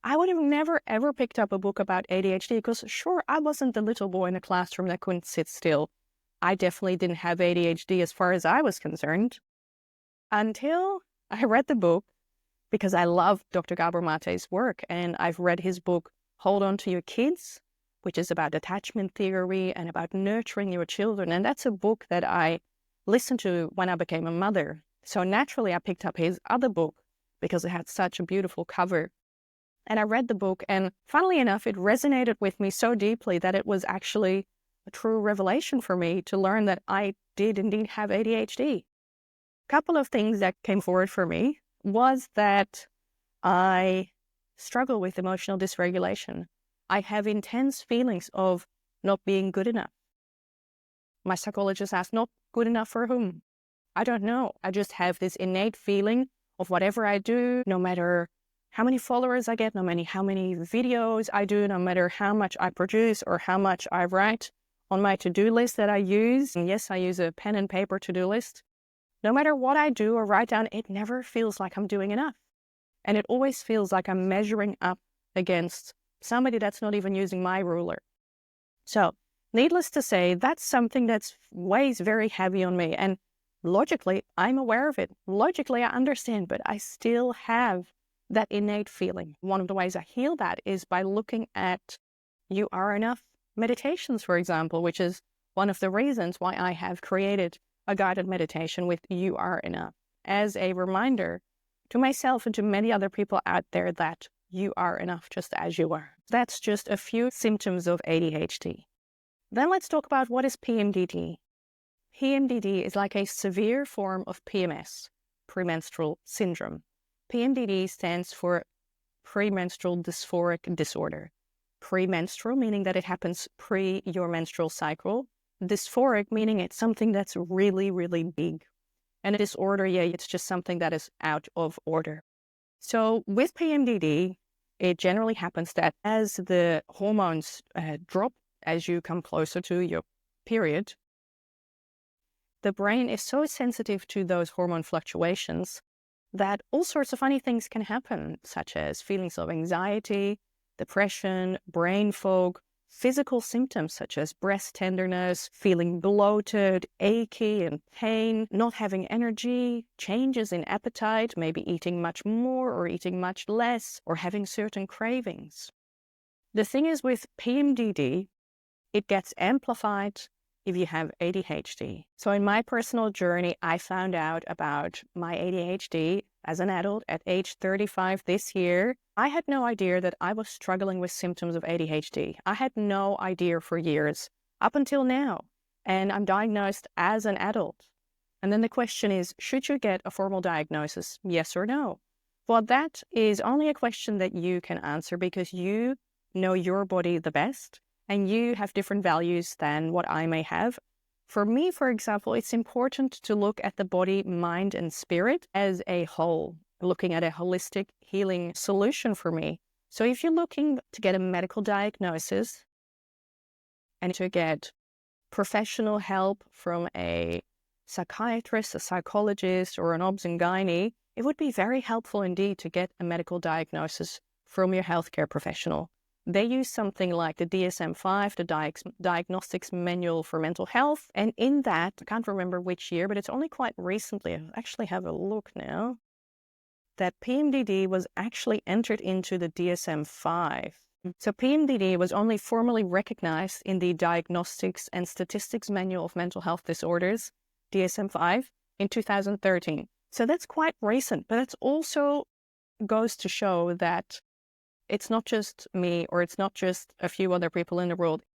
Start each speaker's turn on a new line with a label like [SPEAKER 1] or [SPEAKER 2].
[SPEAKER 1] I would have never, ever picked up a book about ADHD because, sure, I wasn't the little boy in the classroom that couldn't sit still. I definitely didn't have ADHD as far as I was concerned until I read the book, because I love Dr. Gabor Maté's work, and I've read his book, Hold On to Your Kids, which is about attachment theory and about nurturing your children. And that's a book that I listened to when I became a mother. So naturally, I picked up his other book because it had such a beautiful cover. And I read the book, and funnily enough, it resonated with me so deeply that it was actually a true revelation for me to learn that I did indeed have ADHD. A couple of things that came forward for me was that I struggle with emotional dysregulation. I have intense feelings of not being good enough. My psychologist asked, not good enough for whom? I don't know. I just have this innate feeling of whatever I do, no matter how many followers I get, no matter how many videos I do, no matter how much I produce or how much I write on my to-do list that I use. And yes, I use a pen and paper to-do list. No matter what I do or write down, it never feels like I'm doing enough. And it always feels like I'm measuring up against somebody that's not even using my ruler. So, needless to say, that's something that weighs very heavy on me. And logically, I'm aware of it. Logically, I understand, but I still have that innate feeling. One of the ways I heal that is by looking at You Are Enough meditations, for example, which is one of the reasons why I have created a guided meditation with You Are Enough as a reminder to myself and to many other people out there that you are enough just as you are. That's just a few symptoms of ADHD. Then let's talk about what is PMDD. PMDD is like a severe form of PMS, premenstrual syndrome. PMDD stands for Premenstrual Dysphoric Disorder. Premenstrual meaning that it happens pre your menstrual cycle. Dysphoric meaning it's something that's really, really big. And a disorder, it's just something that is out of order. So with PMDD, it generally happens that as the hormones drop as you come closer to your period, the brain is so sensitive to those hormone fluctuations that all sorts of funny things can happen, such as feelings of anxiety, depression, brain fog, physical symptoms such as breast tenderness, feeling bloated, achy and pain, not having energy, changes in appetite, maybe eating much more or eating much less, or having certain cravings. The thing is with PMDD, it gets amplified if you have ADHD. So in my personal journey, I found out about my ADHD as an adult at age 35 this year. I had no idea that I was struggling with symptoms of ADHD. I had no idea for years, up until now. And I'm diagnosed as an adult. And then the question is, should you get a formal diagnosis? Yes or no? Well, that is only a question that you can answer because you know your body the best. And you have different values than what I may have. For me, for example, it's important to look at the body, mind, and spirit as a whole, looking at a holistic healing solution for me. So if you're looking to get a medical diagnosis and to get professional help from a psychiatrist, a psychologist, or an obs and gynae, it would be very helpful indeed to get a medical diagnosis from your healthcare professional. They use something like the DSM-5, the Diagnostics Manual for Mental Health. And in that, I can't remember which year, but it's only quite recently, I actually have a look now, that PMDD was actually entered into the DSM-5. So PMDD was only formally recognized in the Diagnostics and Statistics Manual of Mental Health Disorders, DSM-5, in 2013. So that's quite recent, but it also goes to show that it's not just me or it's not just a few other people in the world.